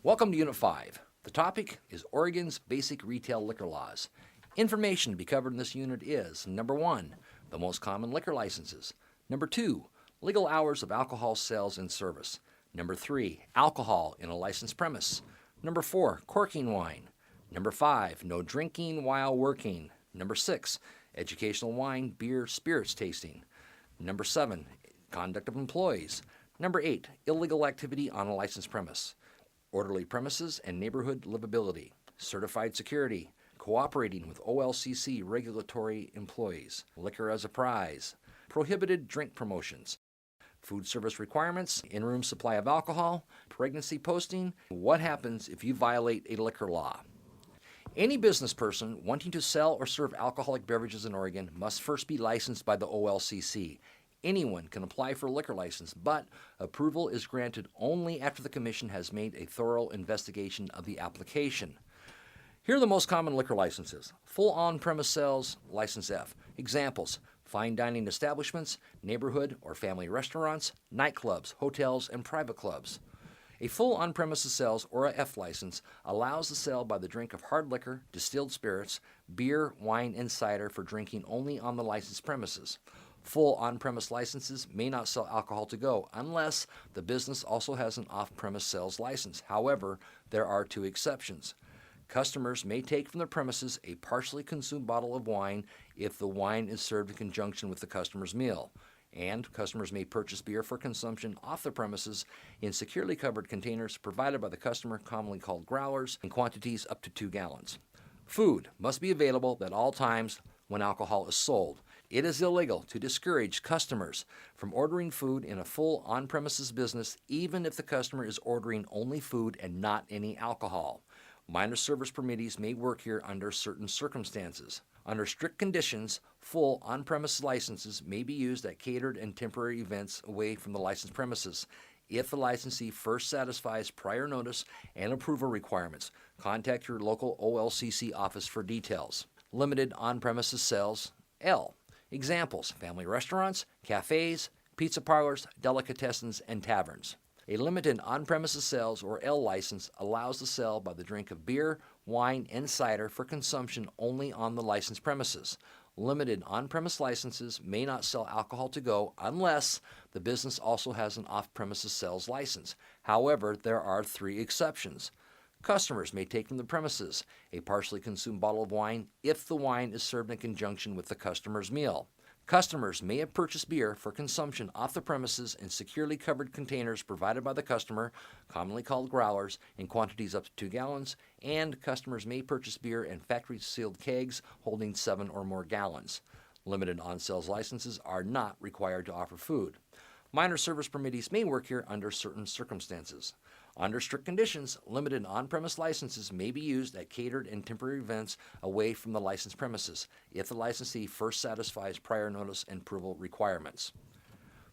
Welcome to Unit 5. The topic is Oregon's basic retail liquor laws. Information to be covered in this unit is number 1, the most common liquor licenses. Number 2, legal hours of alcohol sales and service. Number 3, alcohol in a licensed premise. Number 4, corking wine. Number 5, no drinking while working. Number 6, educational wine, beer, spirits tasting. Number 7, conduct of employees. Number 8, illegal activity on a licensed premise. Orderly premises and neighborhood livability. Certified security. Cooperating with OLCC regulatory employees. Liquor as a prize. Prohibited drink promotions. Food service requirements, in-room supply of alcohol, pregnancy posting. What happens if you violate a liquor law? Any business person wanting to sell or serve alcoholic beverages in Oregon must first be licensed by the OLCC. Anyone can apply for a liquor license, but approval is granted only after the Commission has made a thorough investigation of the application. Here are the most common liquor licenses. Full on-premise sales, License F. Examples: fine dining establishments, neighborhood or family restaurants, nightclubs, hotels, and private clubs. A full on-premises sales, or a F license, allows the sale by the drink of hard liquor, distilled spirits, beer, wine, and cider for drinking only on the licensed premises. Full on-premise licenses may not sell alcohol to go unless the business also has an off-premise sales license. However, there are 2 exceptions. Customers may take from the premises a partially consumed bottle of wine if the wine is served in conjunction with the customer's meal. And customers may purchase beer for consumption off the premises in securely covered containers provided by the customer, commonly called growlers, in quantities up to 2 gallons. Food must be available at all times when alcohol is sold. It is illegal to discourage customers from ordering food in a full on-premises business, even if the customer is ordering only food and not any alcohol. Minor service permittees may work here under certain circumstances. Under strict conditions, full on-premise licenses may be used at catered and temporary events away from the licensed premises. If the licensee first satisfies prior notice and approval requirements, contact your local OLCC office for details. Limited on-premises sales, L. Examples: family restaurants, cafes, pizza parlors, delicatessens, and taverns. A limited on-premises sales, or L license, allows the sale by the drink of beer, wine, and cider for consumption only on the licensed premises. Limited on-premise licenses may not sell alcohol to go unless the business also has an off-premises sales license. However, there are 3 exceptions. Customers may take from the premises a partially consumed bottle of wine if the wine is served in conjunction with the customer's meal. Customers may have purchased beer for consumption off the premises in securely covered containers provided by the customer, commonly called growlers, in quantities up to 2 gallons, and customers may purchase beer in factory-sealed kegs holding 7 or more gallons. Limited on-sales licenses are not required to offer food. Minor service permittees may work here under certain circumstances. Under strict conditions, limited on-premise licenses may be used at catered and temporary events away from the licensed premises, if the licensee first satisfies prior notice and approval requirements.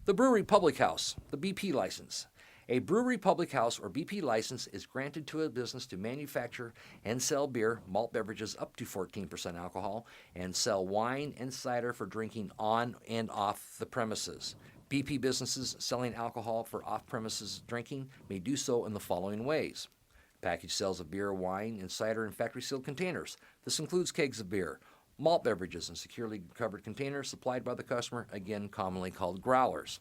The Brewery Public House, the BP license. A brewery public house or BP license is granted to a business to manufacture and sell beer, malt beverages up to 14% alcohol, and sell wine and cider for drinking on and off the premises. BP businesses selling alcohol for off-premises drinking may do so in the following ways: package sales of beer, wine, and cider in factory-sealed containers. This includes kegs of beer, malt beverages in securely covered containers supplied by the customer, again commonly called growlers.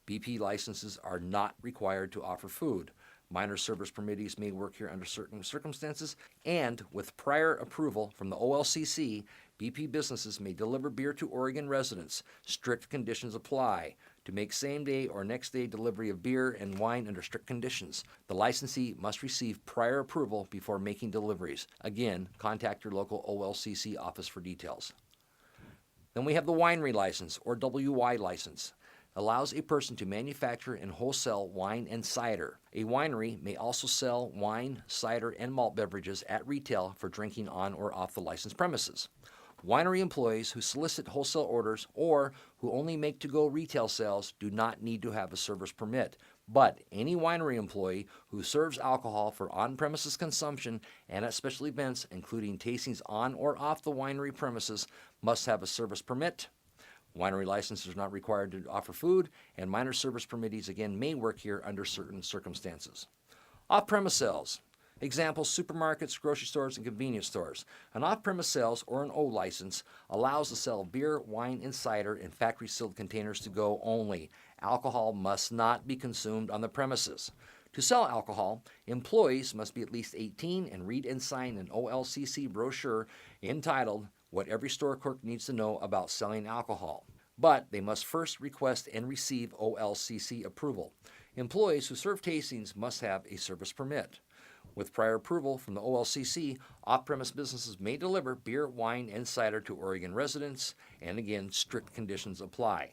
BP licenses are not required to offer food. Minor service permittees may work here under certain circumstances, and with prior approval from the OLCC, BP businesses may deliver beer to Oregon residents. Strict conditions apply. To make same-day or next-day delivery of beer and wine under strict conditions, the licensee must receive prior approval before making deliveries. Again, contact your local OLCC office for details. Then we have the winery license, or WY license. Allows a person to manufacture and wholesale wine and cider. A winery may also sell wine, cider, and malt beverages at retail for drinking on or off the licensed premises. Winery employees who solicit wholesale orders or who only make to-go retail sales do not need to have a service permit, but any winery employee who serves alcohol for on-premises consumption and at special events, including tastings on or off the winery premises, must have a service permit. Winery licenses are not required to offer food, and minor service permittees again may work here under certain circumstances. Off-premise sales. Examples: supermarkets, grocery stores, and convenience stores. An off-premise sales or an O license allows the sale of beer, wine, and cider in factory-sealed containers to go only. Alcohol must not be consumed on the premises. To sell alcohol, employees must be at least 18 and read and sign an OLCC brochure entitled What Every Store Clerk Needs to Know About Selling Alcohol. But they must first request and receive OLCC approval. Employees who serve tastings must have a service permit. With prior approval from the OLCC, off-premise businesses may deliver beer, wine, and cider to Oregon residents, and again, strict conditions apply.